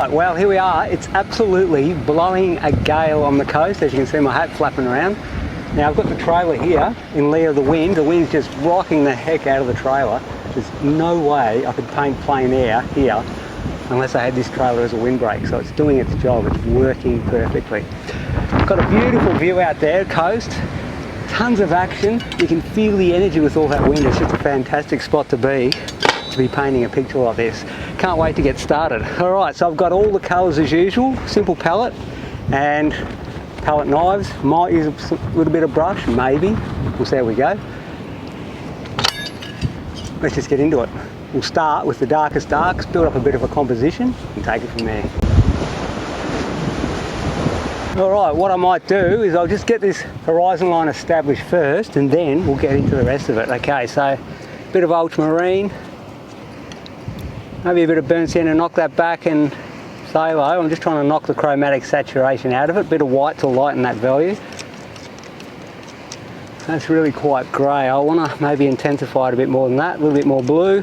Right, well, here we are. It's absolutely blowing a gale on the coast. As you can see, my hat flapping around. Now I've got the trailer here in lee of the wind. The wind's just rocking the heck out of the trailer. There's no way I could paint plein air here unless I had this trailer as a windbreak. So it's doing its job. It's working perfectly. Got a beautiful view out there, coast. Tons of action. You can feel the energy with all that wind. It's just a fantastic spot to be painting a picture like this. Can't wait to get started. All right, so I've got all the colours as usual. Simple palette and palette knives. Might use a little bit of brush, maybe. We'll see how we go. Let's just get into it. We'll start with the darkest darks, build up a bit of a composition and take it from there. All right, what I might do is I'll just get this horizon line established first and then we'll get into the rest of it. Okay, so a bit of ultramarine, maybe a bit of burnt sienna, knock that back and phthalo. I'm just trying to knock the chromatic saturation out of it. A bit of white to lighten that value. That's really quite grey. I want to maybe intensify it a bit more than that, a little bit more blue.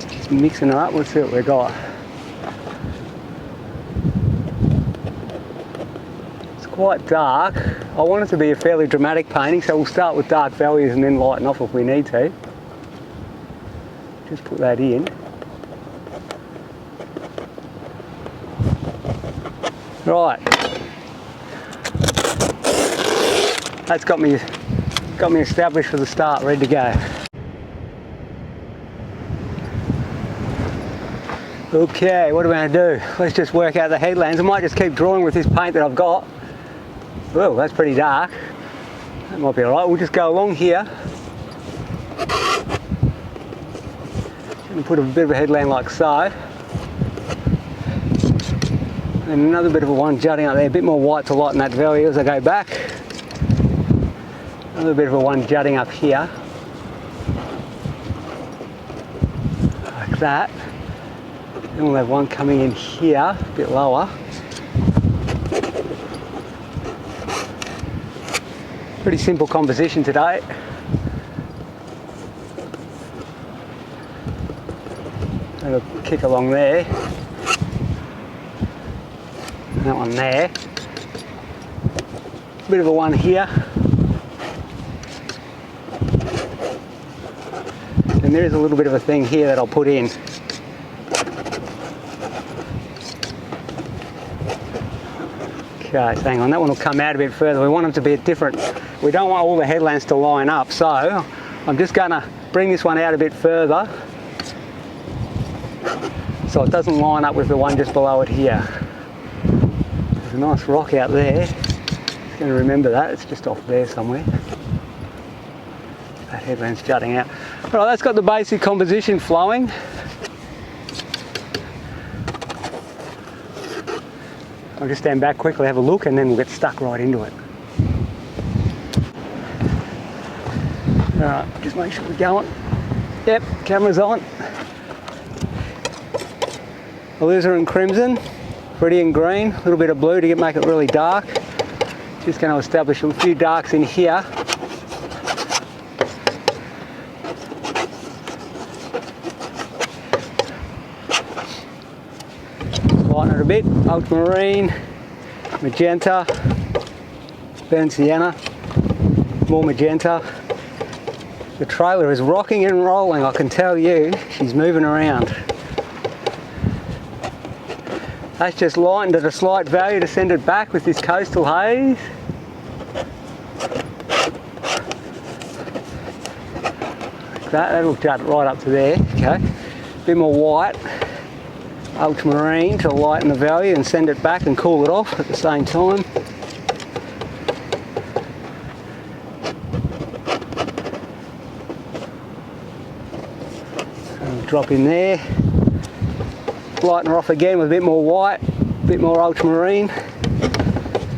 Just mixing it up, let's see what we've got. It's quite dark. I want it to be a fairly dramatic painting, so we'll start with dark values and then lighten off if we need to. Just put that in. Right. That's got me established for the start, ready to go. Okay, what are we going to do? Let's just work out the headlands. I might just keep drawing with this paint that I've got. Well, that's pretty dark. That might be alright. We'll just go along here. And put a bit of a headland like so. And another bit of a one jutting up there, a bit more white to lighten that value as I go back. Another bit of a one jutting up here. Like that. Then we'll have one coming in here, a bit lower. Pretty simple composition today. Have a kick along there. That one there. Bit of a one here. And there is a little bit of a thing here that I'll put in. Okay, so hang on, that one will come out a bit further. We want them to be different. We don't want all the headlands to line up, so I'm just going to bring this one out a bit further so it doesn't line up with the one just below it here. There's a nice rock out there. Just going to remember that, it's just off there somewhere. That headland's jutting out. All right, that's got the basic composition flowing. I'll just stand back quickly, have a look, and then we'll get stuck right into it. All right, just make sure we're going. Yep, camera's on. Alizarin crimson, Brightening green, a little bit of blue to make it really dark. Just going to establish a few darks in here. Lighten it a bit, ultramarine, magenta, burnt sienna, more magenta. The trailer is rocking and rolling, I can tell you. She's moving around. That's just lightened at a slight value to send it back with this coastal haze. Like that'll jut right up to there, okay. A bit more white, ultramarine to lighten the value and send it back and cool it off at the same time. Drop in there, lighten her off again with a bit more white, a bit more ultramarine.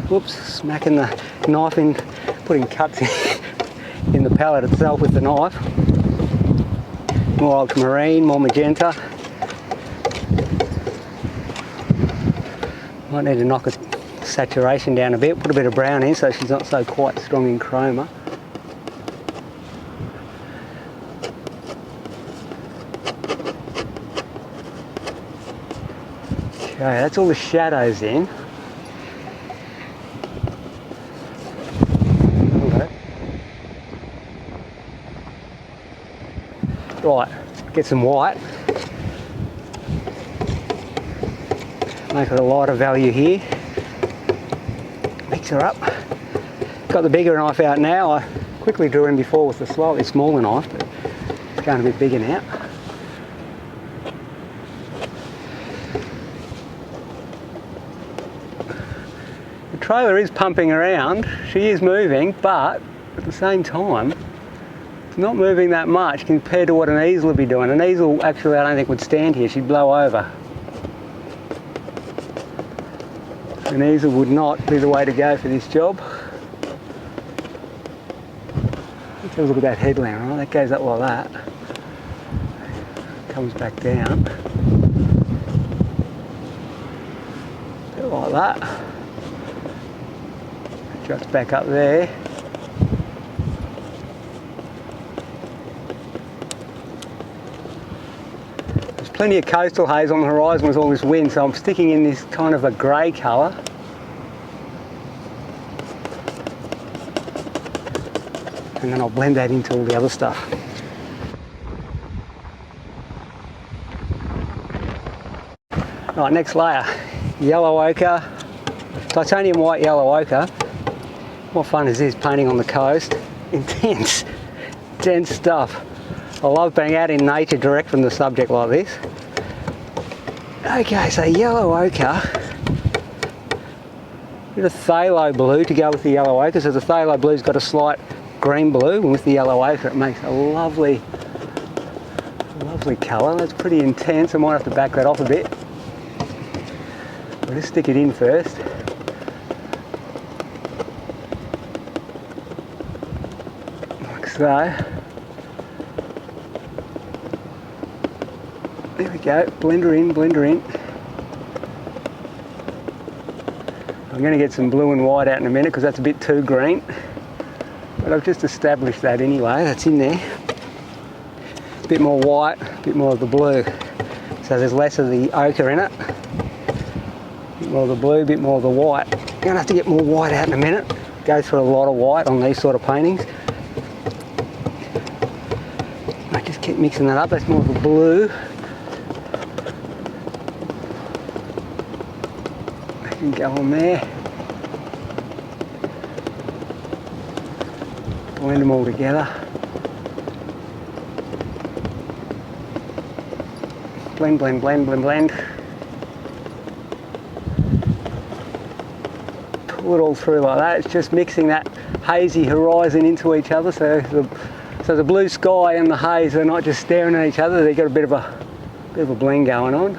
Whoops, smacking the knife in, putting cuts in the palette itself with the knife. More ultramarine, more magenta. Might need to knock the saturation down a bit, put a bit of brown in so she's not so quite strong in chroma. Okay, that's all the shadows in. Right, get some white. Make it a lighter value here. Mix her up. Got the bigger knife out now. I quickly drew in before with the slightly smaller knife, but it's going a bit bigger now. The trailer is pumping around. She is moving, but at the same time, it's not moving that much compared to what an easel would be doing. An easel, actually, I don't think would stand here. She'd blow over. An easel would not be the way to go for this job. Let's have a look at that headland, right? That goes up like that. Comes back down. Bit like that. Just back up there. There's plenty of coastal haze on the horizon with all this wind, so I'm sticking in this kind of a grey colour. And then I'll blend that into all the other stuff. Right, next layer. Yellow ochre, titanium white yellow ochre. What fun is this, painting on the coast? Intense stuff. I love being out in nature direct from the subject like this. Okay, so yellow ochre. Bit of phthalo blue to go with the yellow ochre. So the phthalo blue's got a slight green blue, and with the yellow ochre it makes a lovely colour. That's pretty intense. I might have to back that off a bit. I'll just stick it in first. Like so. There we go, blender in, blender in. I'm going to get some blue and white out in a minute because that's a bit too green. But I've just established that anyway, that's in there. A bit more white, a bit more of the blue. So there's less of the ochre in it. A bit more of the blue, a bit more of the white. I'm going to have to get more white out in a minute. Go through a lot of white on these sort of paintings. I just keep mixing that up, that's more of the blue. I can go on there. Blend them all together. Blend, blend, blend, blend, blend. Pull it all through like that. It's just mixing that hazy horizon into each other, so the blue sky and the haze are not just staring at each other. They've got a bit of a blend going on.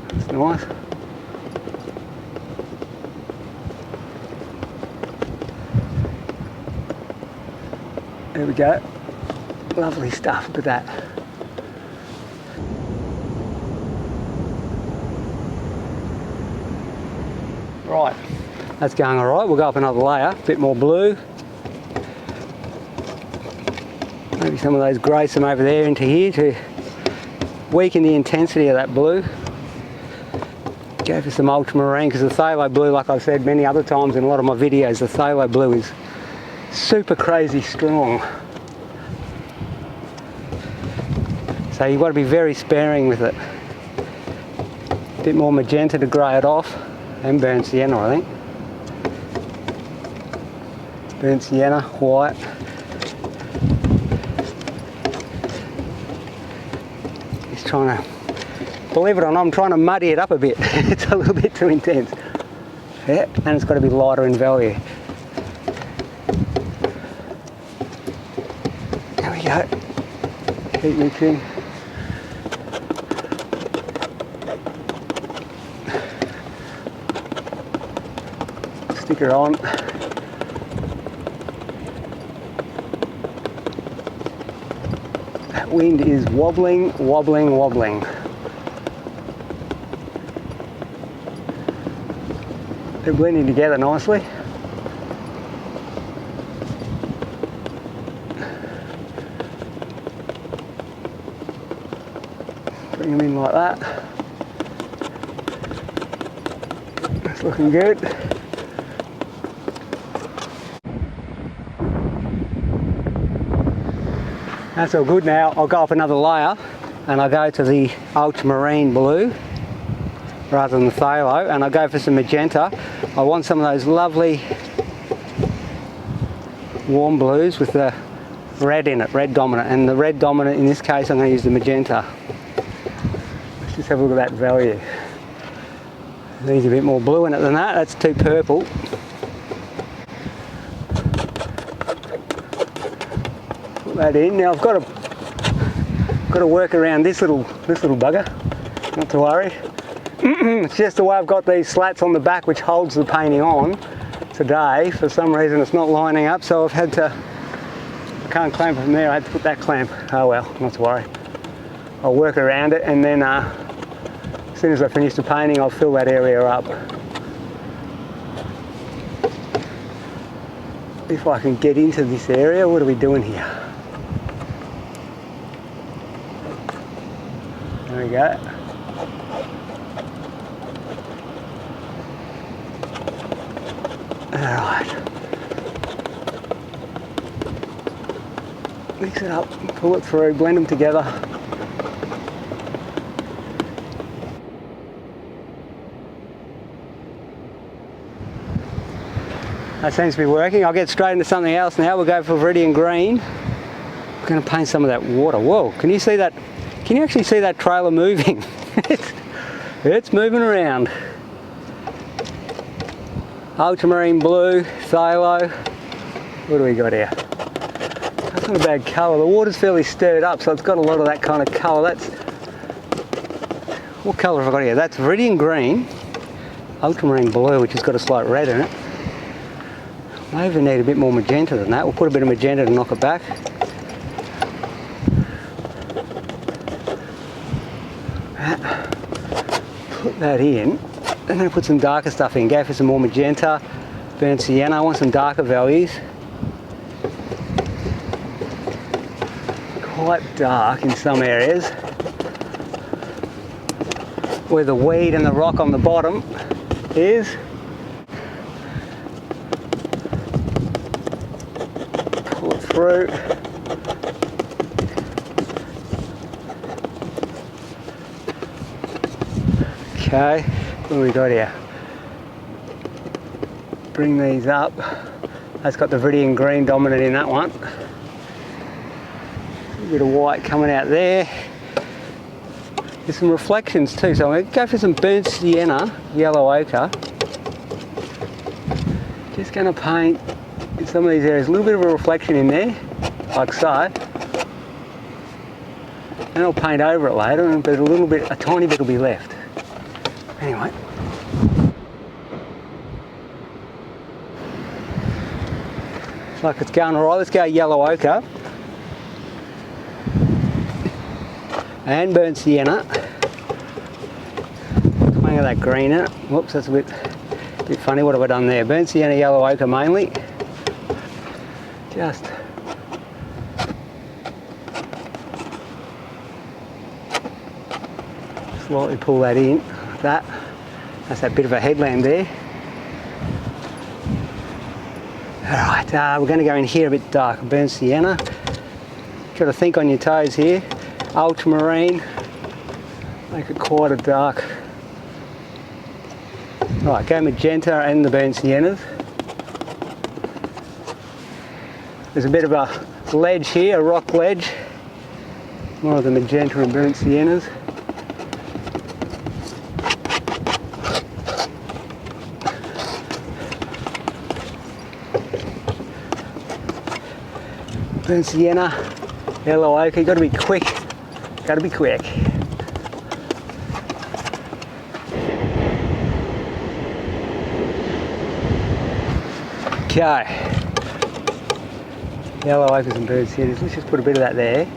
That's nice. There we go. Lovely stuff, look at that. Right, that's going all right. We'll go up another layer, a bit more blue. Maybe some of those greys from over there into here to weaken the intensity of that blue. Go for some ultramarine, because the phthalo blue, like I've said many other times in a lot of my videos, the phthalo blue is super crazy strong. So you've got to be very sparing with it. A bit more magenta to grey it off, and burnt sienna, I think. Burnt sienna, white. Just trying to, believe it or not, I'm trying to muddy it up a bit. It's a little bit too intense. Yeah, and it's got to be lighter in value. There we go. Keep mixing. Stick her on. That wind is wobbling, wobbling, wobbling. They're blending together nicely. Bring them in like that. Looking good. That's all good now. I'll go up another layer and I'll go to the ultramarine blue rather than the phthalo, and I'll go for some magenta. I want some of those lovely warm blues with the red in it, red dominant, and the red dominant in this case I'm going to use the magenta. Let's just have a look at that value. Needs a bit more blue in it than that, that's too purple. Put that in. Now I've got to work around this little bugger, not to worry. It's just the way I've got these slats on the back which holds the painting on today. For some reason it's not lining up, so I've had to, I can't clamp from there, I had to put that clamp. Oh well, not to worry. I'll work around it, and then as soon as I finish the painting I'll fill that area up. If I can get into this area, what are we doing here? There we go. Alright. Mix it up, pull it through, blend them together. That seems to be working. I'll get straight into something else now. We'll go for Viridian green. We're going to paint some of that water. Whoa, can you see that? Can you actually see that trailer moving? It's moving around. Ultramarine blue, phthalo. What do we got here? That's not a bad colour. The water's fairly stirred up, so it's got a lot of that kind of colour. That's, what colour have I got here? That's Viridian green, ultramarine blue, which has got a slight red in it. I even need a bit more magenta than that. We'll put a bit of magenta to knock it back. Put that in. I'm going to put some darker stuff in. Go for some more magenta, burnt sienna. I want some darker values. Quite dark in some areas, where the weed and the rock on the bottom is. Pull it through. Okay, what have we got here? Bring these up. That's got the Viridian green dominant in that one. A bit of white coming out there. There's some reflections too, so I'm going to go for some burnt sienna, yellow ochre. Just going to paint in some of these areas a little bit of a reflection in there, like so. And I'll paint over it later, but a tiny bit will be left. Anyway. Looks like it's going alright. Let's go yellow ochre. And burnt sienna. Twang of that green in it. Whoops, that's a bit funny. What have I done there? Burnt sienna, yellow ochre mainly. Just slightly pull that in, like that. That's that bit of a headland there. Alright, we're going to go in here a bit dark. Burnt sienna. Got to think on your toes here. Ultramarine, make it quite a dark. Right, go magenta and the burnt siennas. There's a bit of a ledge here, a rock ledge. More of the magenta and burnt siennas. Burnt sienna, yellow ochre. You've got to be quick. Got to be quick. Okay. Yellow ochres and burnt siennas. Let's just put a bit of that there.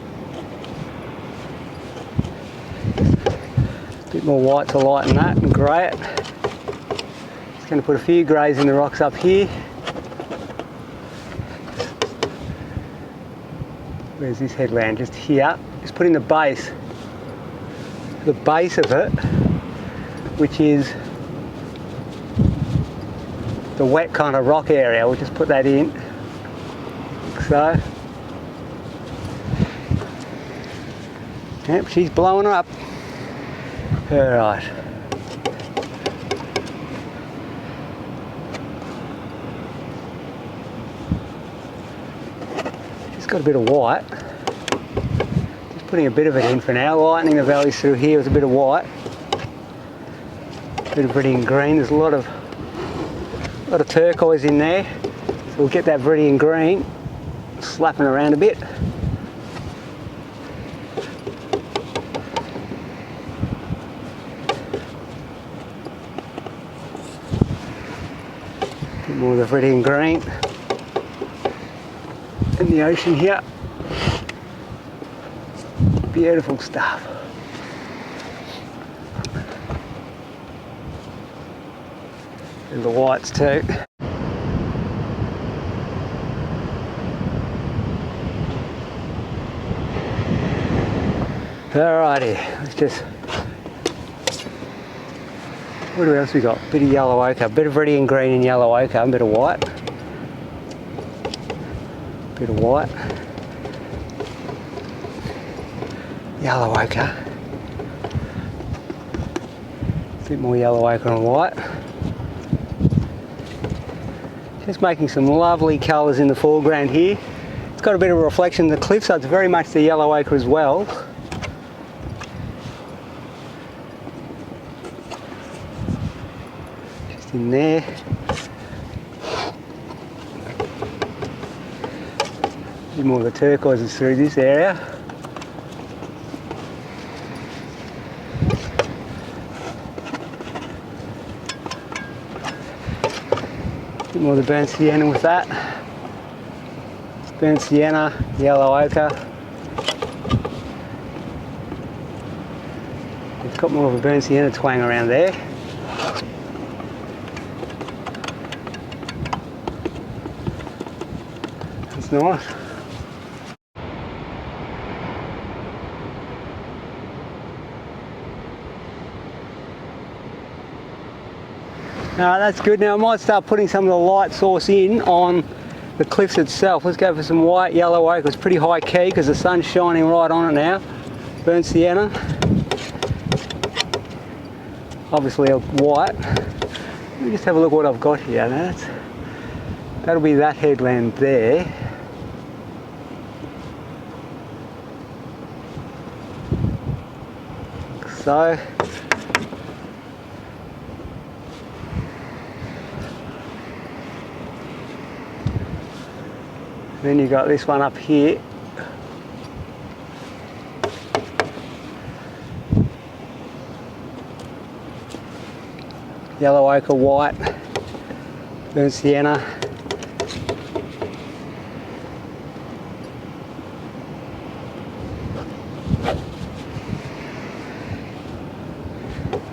A bit more white to lighten that and grey it. Just going to put a few greys in the rocks up here. Where's this headland? Just here. Just putting the base of it, which is the wet kind of rock area. We'll just put that in, like so. Yep, she's blowing her up. Alright. She's got a bit of white. Just putting a bit of it in for now, lightening the valleys through here with a bit of white. A bit of viridian green. There's a lot of turquoise in there. So we'll get that viridian green slapping around a bit. More of the viridian green in the ocean here. Beautiful stuff. And the whites too. Alrighty, let's just. What else we got? Bit of yellow ochre, bit of viridian green and yellow ochre, a bit of white. Bit of white. Yellow ochre. A bit more yellow ochre and white. Just making some lovely colours in the foreground here. It's got a bit of a reflection in the cliff, so it's very much the yellow ochre as well. In there. A bit more of the turquoises through this area. A bit more of the burnt sienna with that. Burnt sienna, yellow ochre. It's got more of a burnt sienna twang around there. Nice. That's good. Now I might start putting some of the light source in on the cliffs itself. Let's go for some white yellow ochre. It's pretty high key because the sun's shining right on it now. Burnt sienna. Obviously a white. Let me just have a look what I've got here. Now that'll be that headland there. So then you got this one up here. Yellow ochre, white, burnt sienna.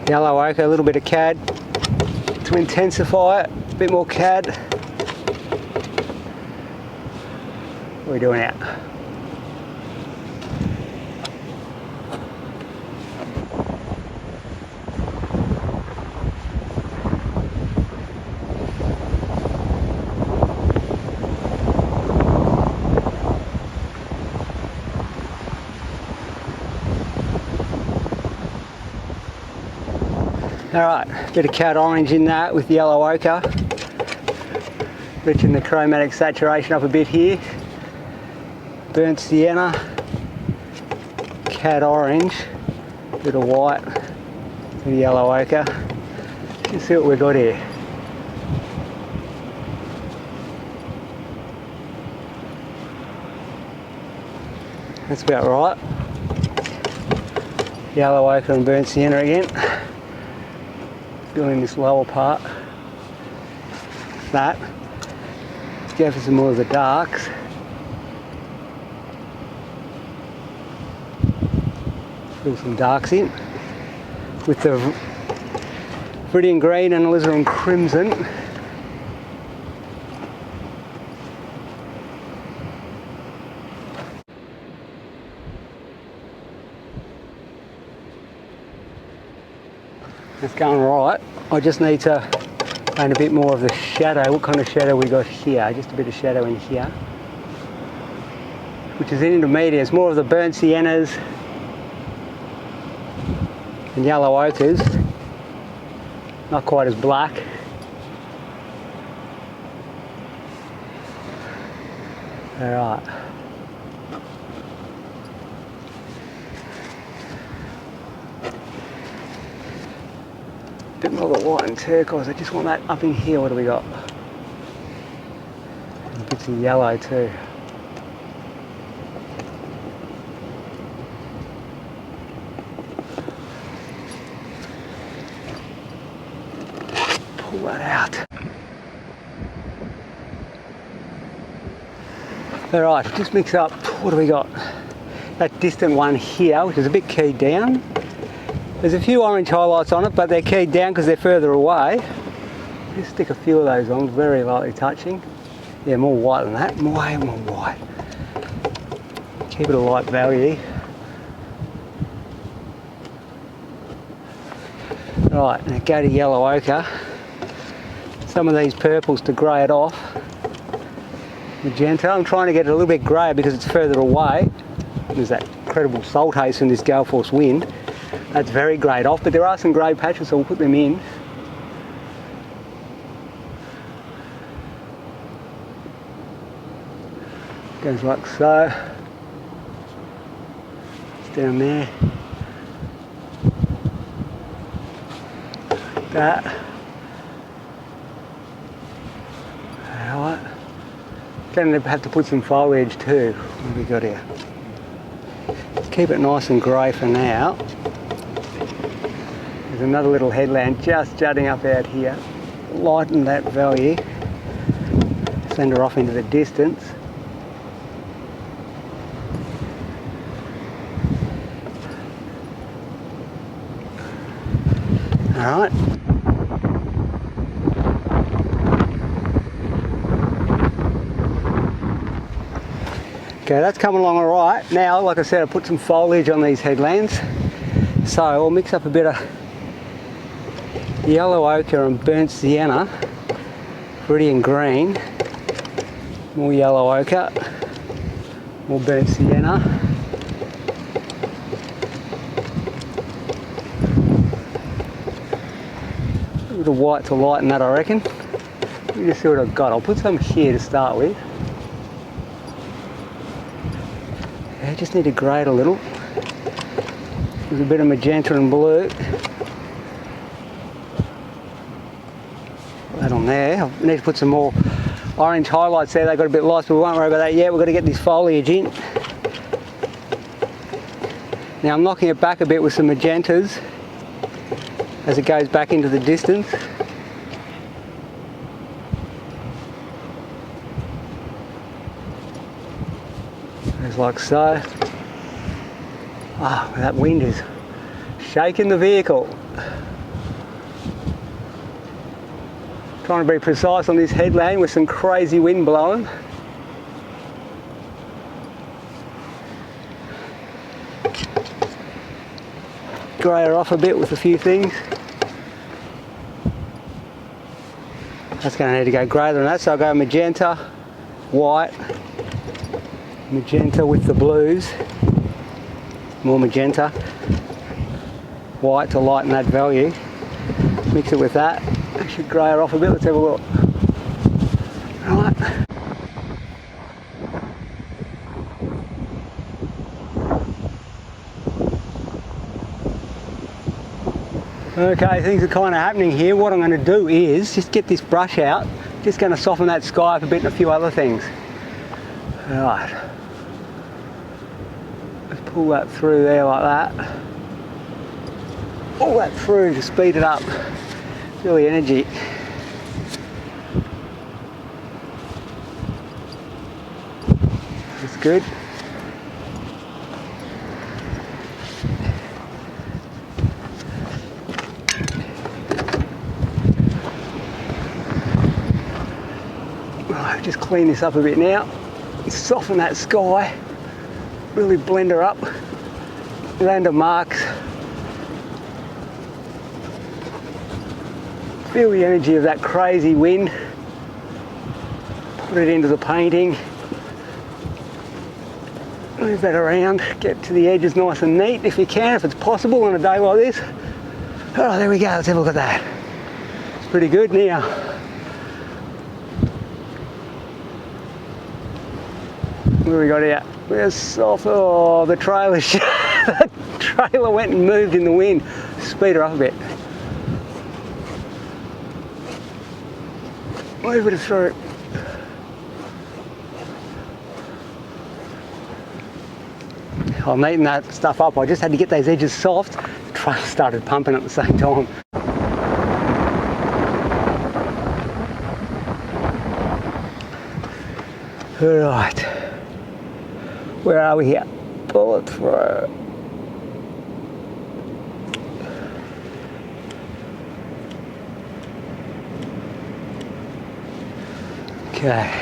Yellow ochre, a little bit of cad to intensify it, a bit more cad. What are we doing out? Alright, bit of cad orange in that with yellow ochre. Reaching the chromatic saturation up a bit here. Burnt sienna, cad orange, bit of white, bit of yellow ochre. Let's see what we've got here. That's about right. Yellow ochre and burnt sienna again. Filling this lower part. That. Let's go for some more of the darks. Fill some darks in with the viridian green and alizarin crimson. It's going right. I just need to And a bit more of the shadow. What kind of shadow we got here? Just a bit of shadow in here, which is an intermediate. It's more of the burnt siennas and yellow ochres. Not quite as black. All right. Bit more of the white and turquoise. I just want that up in here. What do we got? And bits of yellow too. Pull that out. All right, just mix up. What do we got? That distant one here, which is a bit keyed down. There's a few orange highlights on it, but they're keyed down because they're further away. Just stick a few of those on, very lightly touching. Yeah, more white than that, way more white. Keep it a light value. Right, now go to yellow ochre. Some of these purples to grey it off. Magenta, I'm trying to get it a little bit greyer because it's further away. There's that incredible salt haze from this gale force wind. That's very greyed off, but there are some grey patches, so we'll put them in. Goes like so. It's down there. That. Alright. Going to have to put some foliage too. What have we got here? Let's keep it nice and grey for now. There's another little headland just jutting up out here. Lighten that value. Send her off into the distance. Alright. Okay, that's coming along all right. Now, like I said, I put some foliage on these headlands. So I'll mix up a bit of yellow ochre and burnt sienna, Viridian green, more yellow ochre, more burnt sienna. A little white to lighten that, I reckon. Let me just see what I've got. I'll put some here to start with. I just need to grade a little. There's a bit of magenta and blue. Put that on there. I need to put some more orange highlights there. They got a bit lost, but we won't worry about that yet. We've got to get this foliage in. Now I'm knocking it back a bit with some magentas as it goes back into the distance. Just like so. Ah, that wind is shaking the vehicle. Trying to be precise on this headland with some crazy wind blowing. Grey her off a bit with a few things. That's going to need to go greyer than that, so I'll go magenta, white, magenta with the blues, more magenta, white to lighten that value. Mix it with that. I should grey her off a bit. Let's have a look. Right. Okay, things are kind of happening here. What I'm going to do is just get this brush out. Just going to soften that sky up a bit and a few other things. Right. Let's pull that through there like that. Pull that through to speed it up. Feel the energy. That's good. Right, just clean this up a bit now. Soften that sky. Really blend her up. Random marks. Feel the energy of that crazy wind. Put it into the painting. Move that around, get to the edges nice and neat if you can, if it's possible on a day like this. Oh, there we go, let's have a look at that. It's pretty good now. What do we got here? We're soft. Oh, the trailer, the trailer went and moved in the wind. Speed her up a bit. Move it through. I'm neating that stuff up. I just had to get those edges soft. The trailer started pumping at the same time. Right, where are we here? Pull it through. Okay.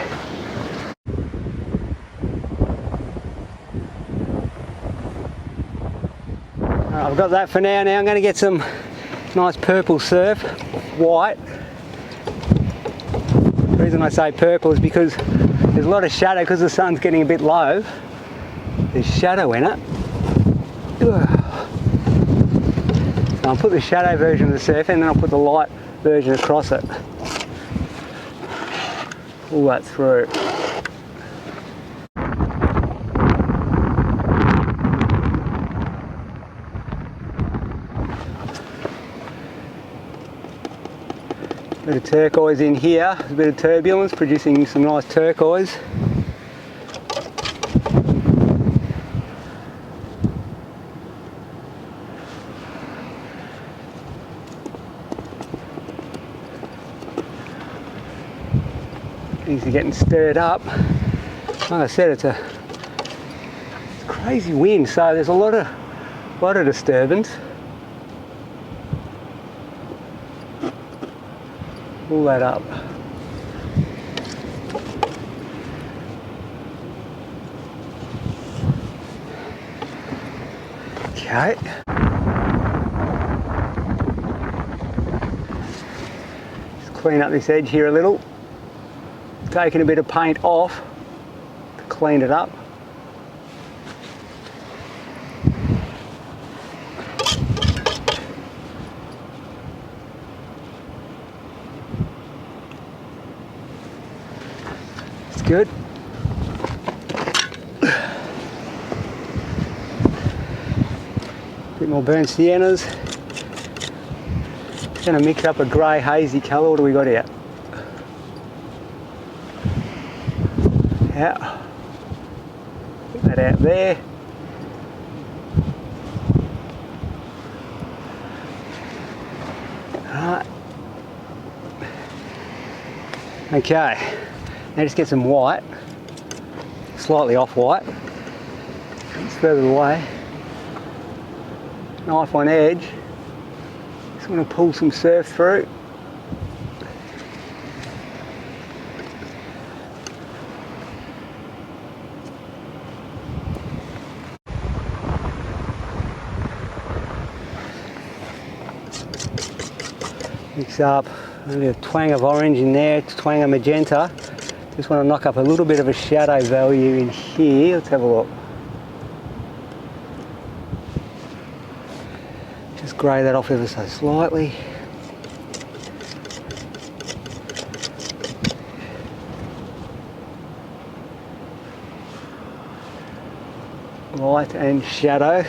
I've got that for now. Now I'm going to get some nice purple surf, white. The reason I say purple is because there's a lot of shadow because the sun's getting a bit low. There's shadow in it. So I'll put the shadow version of the surf and then I'll put the light version across it. Pull that through. Bit of turquoise in here, a bit of turbulence, producing some nice turquoise. Things are getting stirred up. Like I said, it's a crazy wind, so there's a lot of disturbance. Pull that up. Okay. Just clean up this edge here a little. Taking a bit of paint off to clean it up. Good. Bit more burnt siennas. Just going to mix up a grey hazy colour. What do we got here? Yeah. Put that out there. Alright. Okay. Now just get some white, slightly off white. It's further away. Knife on edge. Just want to pull some surf through. Mix up maybe a twang of orange in there, twang of magenta. Just want to knock up a little bit of a shadow value in here. Let's have a look. Just grey that off ever so slightly. Light and shadow.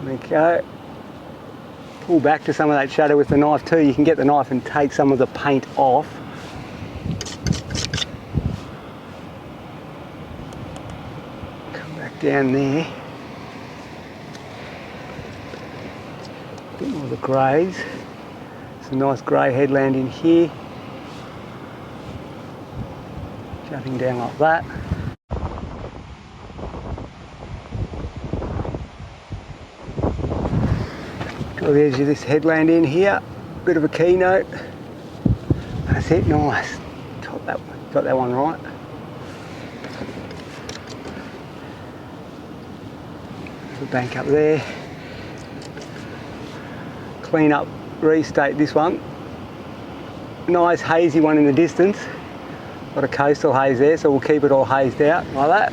There we go. Pull back to some of that shadow with the knife too. You can get the knife and take some of the paint off. Come back down there. A bit more of the greys. Some nice grey headland in here. Jumping down like that. Got the edge of this headland in here, bit of a keynote. That's it, nice. Got that one right. The bank up there. clean up, restate this one. Nice hazy one in the distance. Got a coastal haze there, so we'll keep it all hazed out like that.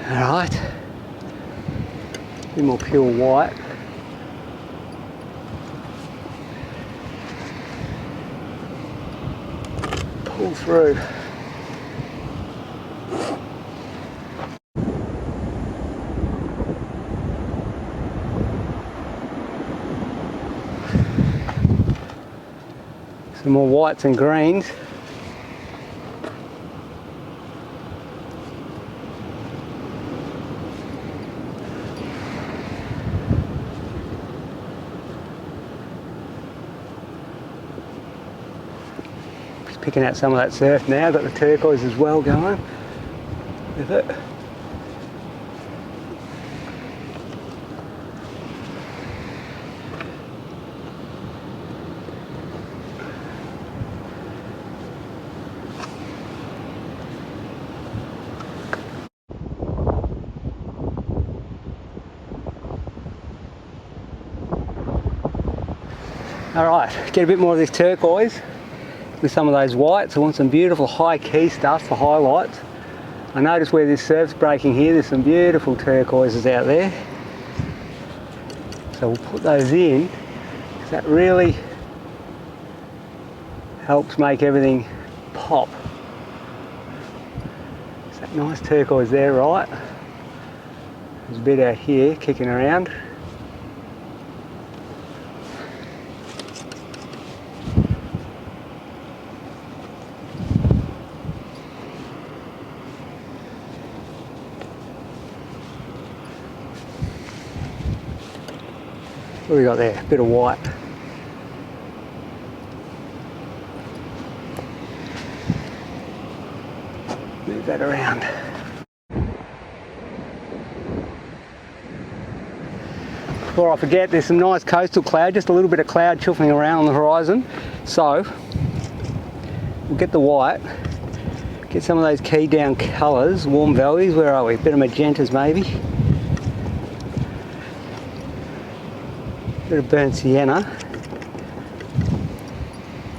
Alright. A bit more pure white. Pull through. Some more whites and greens. Just picking out some of that surf now. Got the turquoise as well going with it. Alright, get a bit more of this turquoise with some of those whites. I want some beautiful high key stuff for highlights. I notice where this surf's breaking here, there's some beautiful turquoises out there. So we'll put those in, because that really helps make everything pop. Is that nice turquoise there, right? There's a bit out here kicking around. What have we got there? A bit of white. Move that around. Before I forget, there's some nice coastal cloud, just a little bit of cloud chuffing around on the horizon. So, we'll get the white, get some of those key down colours, warm values, where are we? A bit of magentas maybe. Bit of burnt sienna.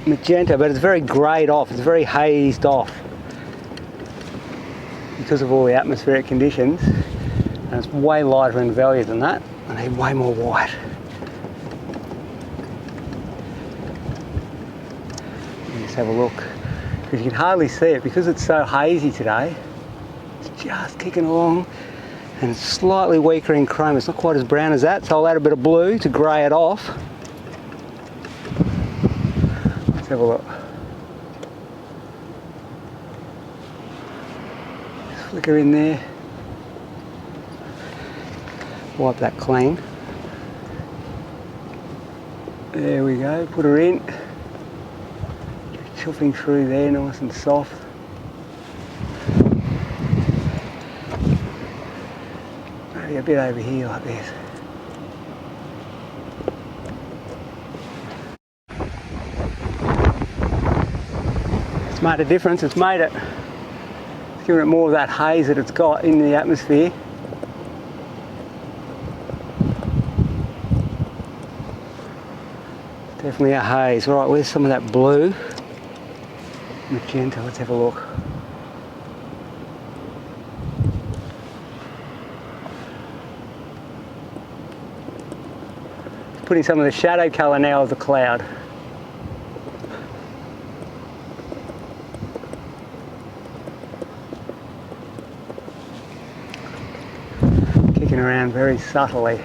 Magenta, but it's very greyed off, it's very hazed off because of all the atmospheric conditions, and it's way lighter in value than that. I need way more white. Let's have a look, because you can hardly see it because it's so hazy today. It's just kicking along. And it's slightly weaker in chrome. It's not quite as brown as that, so I'll add a bit of blue to grey it off. Let's have a look. Just flicker in there. Wipe that clean. There we go, put her in. Chuffing through there, nice and soft. A bit over here like this. It's made a difference, it's made it. It's given it more of that haze that it's got in the atmosphere. Definitely a haze. Right, where's some of that blue? Magenta, let's have a look. Putting some of the shadow colour now of the cloud. Kicking around very subtly.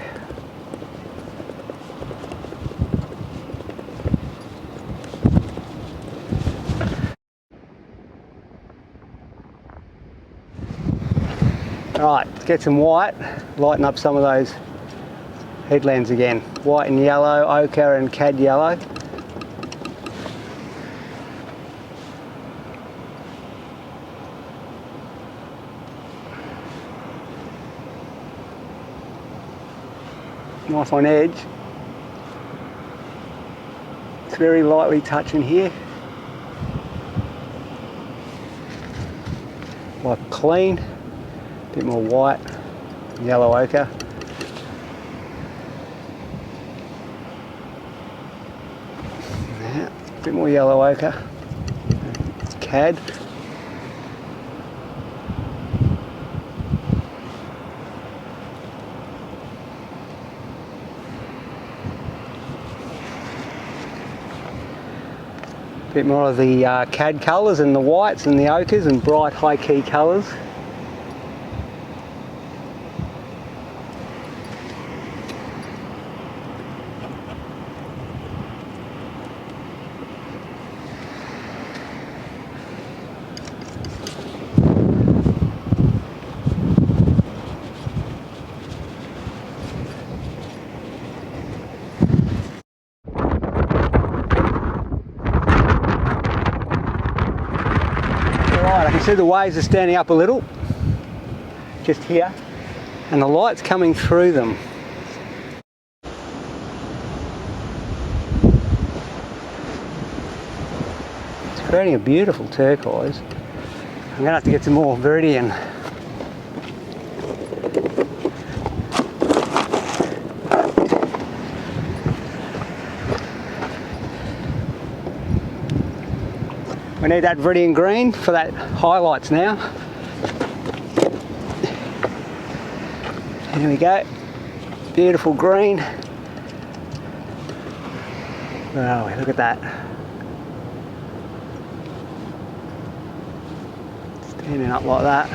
Alright, let's get some white, lighten up some of those headlands again. White and yellow, ochre and cad yellow. Nice on edge. It's very lightly touching here. Wipe clean. A bit more white, yellow ochre. bit more yellow ochre, cad. Bit more of the cad colours and the whites and the ochres and bright high key colours. I can see the waves are standing up a little, just here, and the light's coming through them. It's creating a beautiful turquoise. I'm going to have to get some more viridian. We need that viridian green for that highlights now. Here we go. Beautiful green. Wow, look at that. Standing up like that.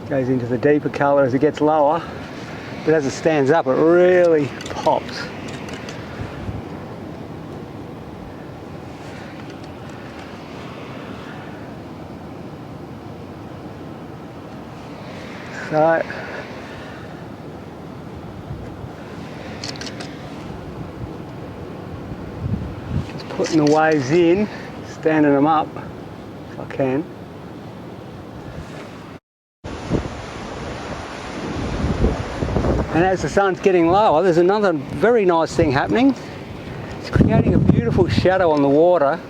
Goes into the deeper colour as it gets lower, but as it stands up it really pops. So just putting the waves in, standing them up if I can. And as the sun's getting lower, there's another very nice thing happening. It's creating a beautiful shadow on the water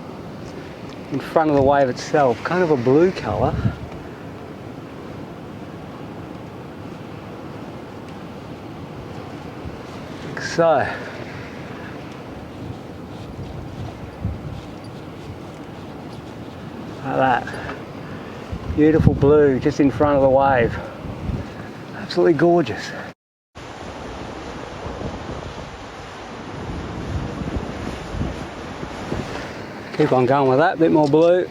in front of the wave itself, kind of a blue colour. Like so. Like that. Beautiful blue just in front of the wave. Absolutely gorgeous. Keep on going with that, a bit more blue.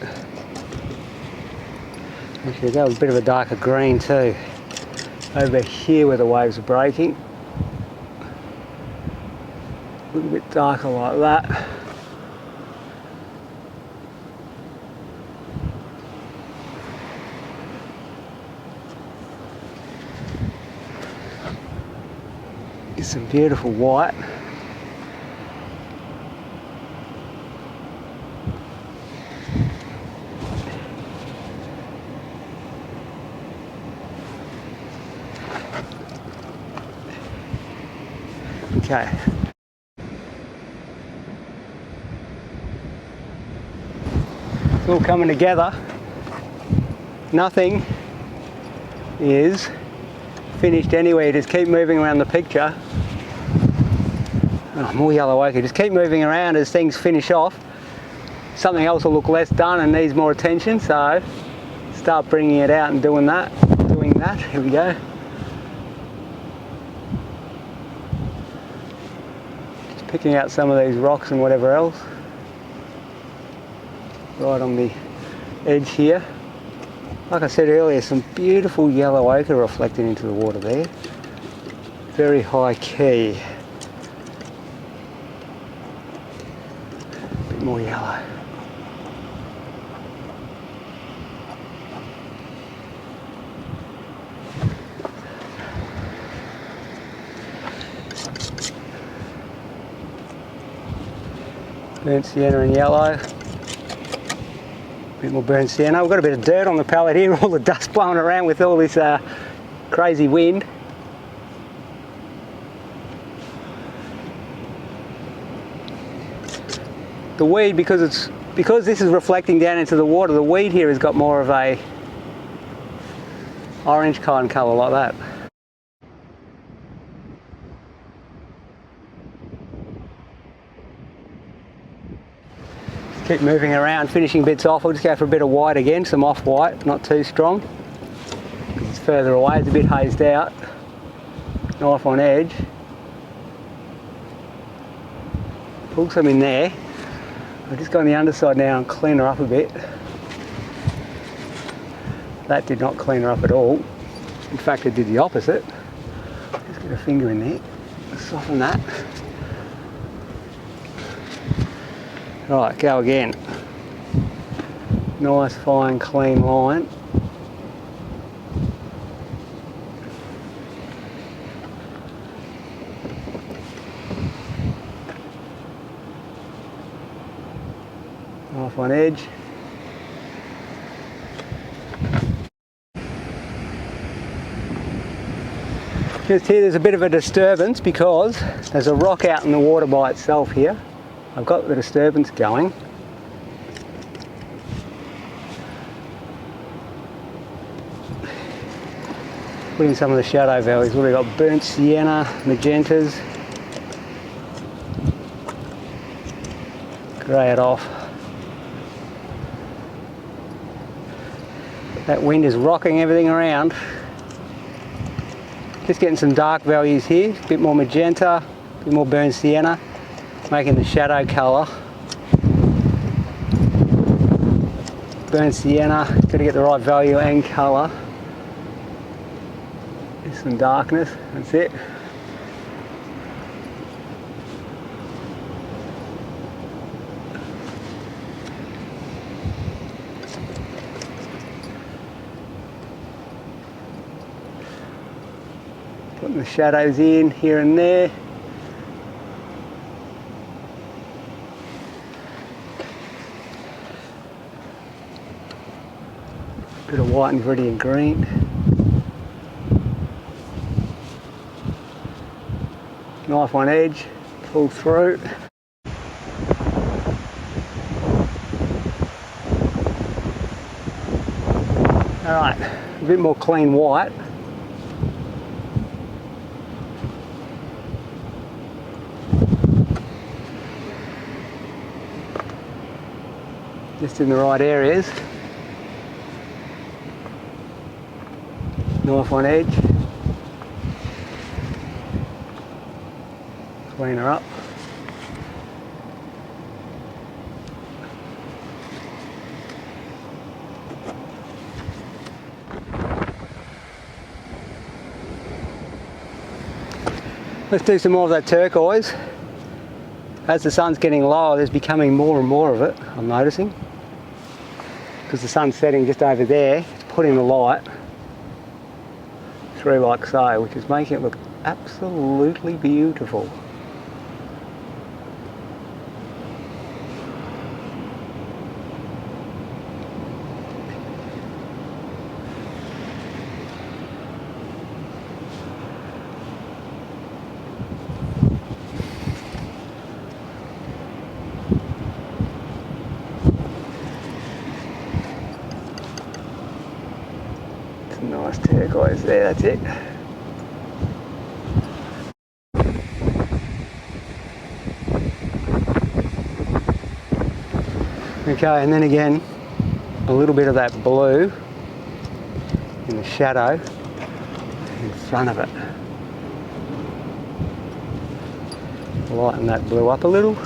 Actually, that was a bit of a darker green too. Over here where the waves are breaking. A little bit darker like that. It's some beautiful white. Okay. It's all coming together. Nothing is finished anywhere. Just keep moving around the picture. Oh, more yellow ochre. Just keep moving around as things finish off. Something else will look less done and needs more attention, so start bringing it out and doing that. Here we go. Picking out some of these rocks and whatever else right on the edge here. Like I said earlier, some beautiful yellow ochre reflecting into the water there. Very high key. A bit more yellow. Burnt sienna and yellow. A bit more burnt sienna. We've got a bit of dirt on the palette here, all the dust blowing around with all this crazy wind. The weed, because this is reflecting down into the water, the weed here has got more of a orange kind of colour like that. Keep moving around, finishing bits off. I'll just go for a bit of white again, some off-white, not too strong. It's further away, it's a bit hazed out. Knife on edge. Pull some in there. I've just go on the underside now and clean her up a bit. That did not clean her up at all. In fact, it did the opposite. Just get a finger in there, soften that. Right, go again. Nice, fine, clean line. Knife on edge. Just here there's a bit of a disturbance because there's a rock out in the water by itself here. I've got the disturbance going. Put in some of the shadow values. What have we got? Burnt sienna, magentas. Grey it off. That wind is rocking everything around. Just getting some dark values here, a bit more magenta, a bit more burnt sienna, making the shadow colour. Burnt sienna, got to get the right value and colour. Just some darkness, that's it. Putting the shadows in here and there. Bit of white and viridian green. Knife on edge, pull through. Alright, a bit more clean white. Just in the right areas. Knife on edge. Clean her up. Let's do some more of that turquoise. As the sun's getting lower, there's becoming more and more of it, I'm noticing. Because the sun's setting just over there, it's putting the light through like so, which is making it look absolutely beautiful. Nice turquoise there, that's it. Okay, and then again, a little bit of that blue in the shadow in front of it. Lighten that blue up a little.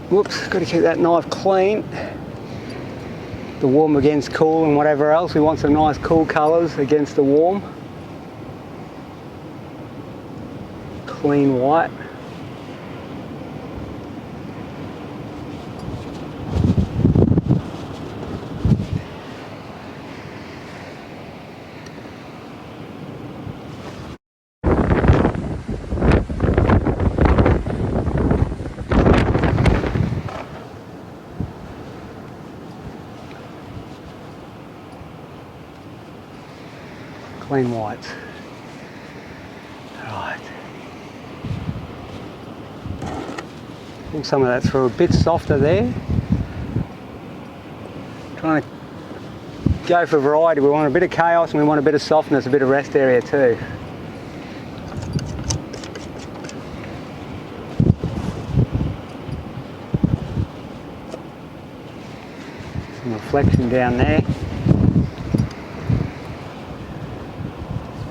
Whoops, got to keep that knife clean. The warm against cool and whatever else. We want some nice cool colours against the warm. Clean white. Clean whites. Right. Pull some of that through, a bit softer there. Trying to go for variety. We want a bit of chaos and we want a bit of softness, a bit of rest area too. Some reflection down there.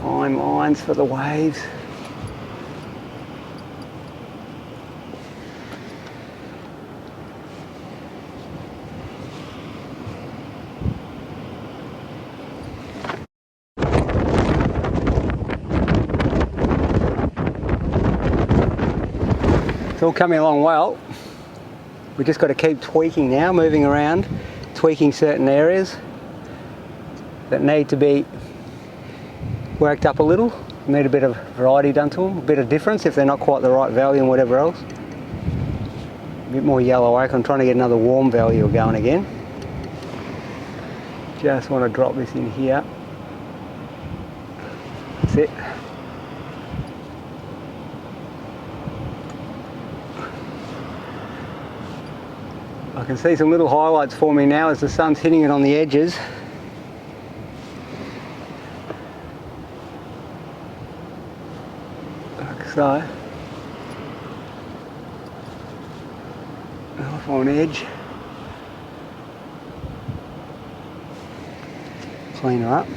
Fine lines for the waves. It's all coming along well. We just got to keep tweaking now, moving around, tweaking certain areas that need to be worked up a little, need a bit of variety done to them, a bit of difference if they're not quite the right value and whatever else. A bit more yellow oak. I'm trying to get another warm value going again. Just want to drop this in here. That's it. I can see some little highlights forming now as the sun's hitting it on the edges. Like so. Off on edge. Clean her up.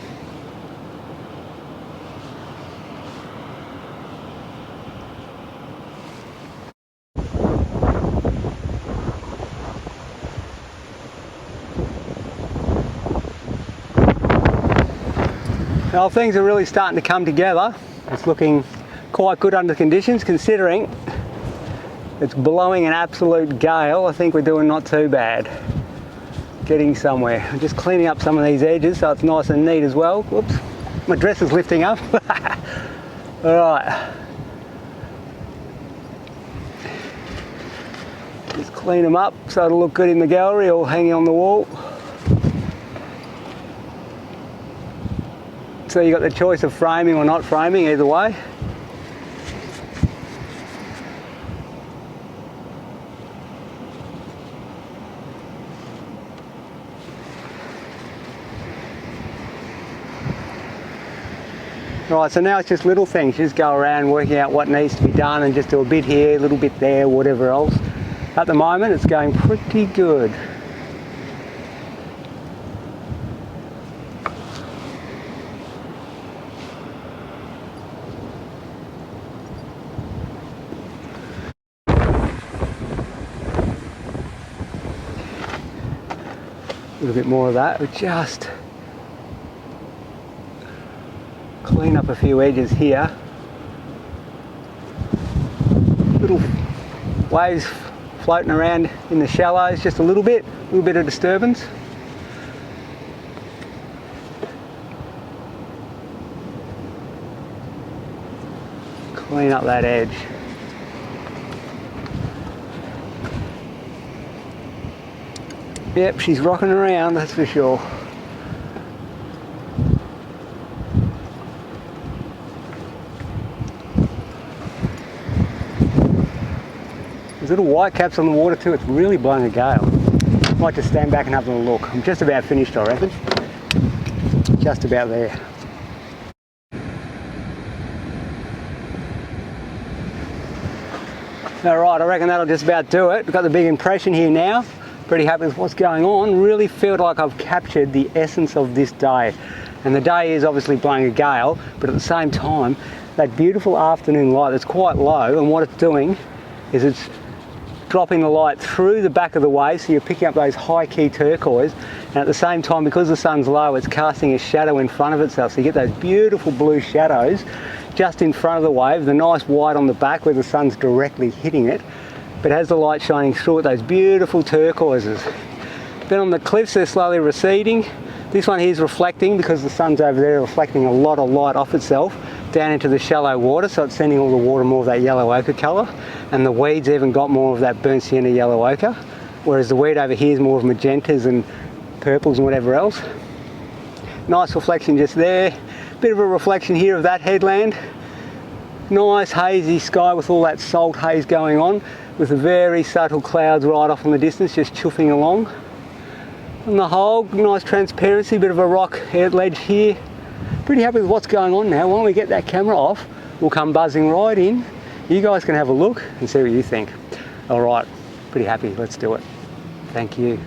Well, things are really starting to come together. It's looking quite good under conditions considering it's blowing an absolute gale. I think we're doing not too bad. Getting somewhere. I'm just cleaning up some of these edges so it's nice and neat as well. Whoops, my dress is lifting up. Alright. Just clean them up so it'll look good in the gallery or hanging on the wall. So you got the choice of framing or not framing, either way. Right, so now it's just little things. You just go around working out what needs to be done and just do a bit here, a little bit there, whatever else. At the moment it's going pretty good. A little bit more of that, but just clean up a few edges here. Little waves floating around in the shallows, just a little bit of disturbance. Clean up that edge. Yep, she's rocking around, that's for sure. There's little white caps on the water too, it's really blowing a gale. I might just stand back and have a look. I'm just about finished, I reckon. Just about there. Alright, I reckon that'll just about do it. We've got the big impression here now. Pretty happy with what's going on. Really feel like I've captured the essence of this day. And the day is obviously blowing a gale, but at the same time, that beautiful afternoon light that's quite low, and what it's doing is it's dropping the light through the back of the wave, so you're picking up those high key turquoise, and at the same time, because the sun's low, it's casting a shadow in front of itself, so you get those beautiful blue shadows just in front of the wave, the nice white on the back where the sun's directly hitting it, but as the light shining through it, those beautiful turquoises. Then on the cliffs, they're slowly receding. This one here is reflecting because the sun's over there, reflecting a lot of light off itself down into the shallow water, so it's sending all the water more of that yellow ochre colour, and the weeds even got more of that burnt sienna yellow ochre, whereas the weed over here is more of magentas and purples and whatever else. Nice reflection just there. Bit of a reflection here of that headland. Nice hazy sky with all that salt haze going on, with the very subtle clouds right off in the distance, just chuffing along. On the whole, nice transparency, bit of a rock ledge here. Pretty happy with what's going on now. When we get that camera off, we'll come buzzing right in. You guys can have a look and see what you think. All right, pretty happy, let's do it. Thank you.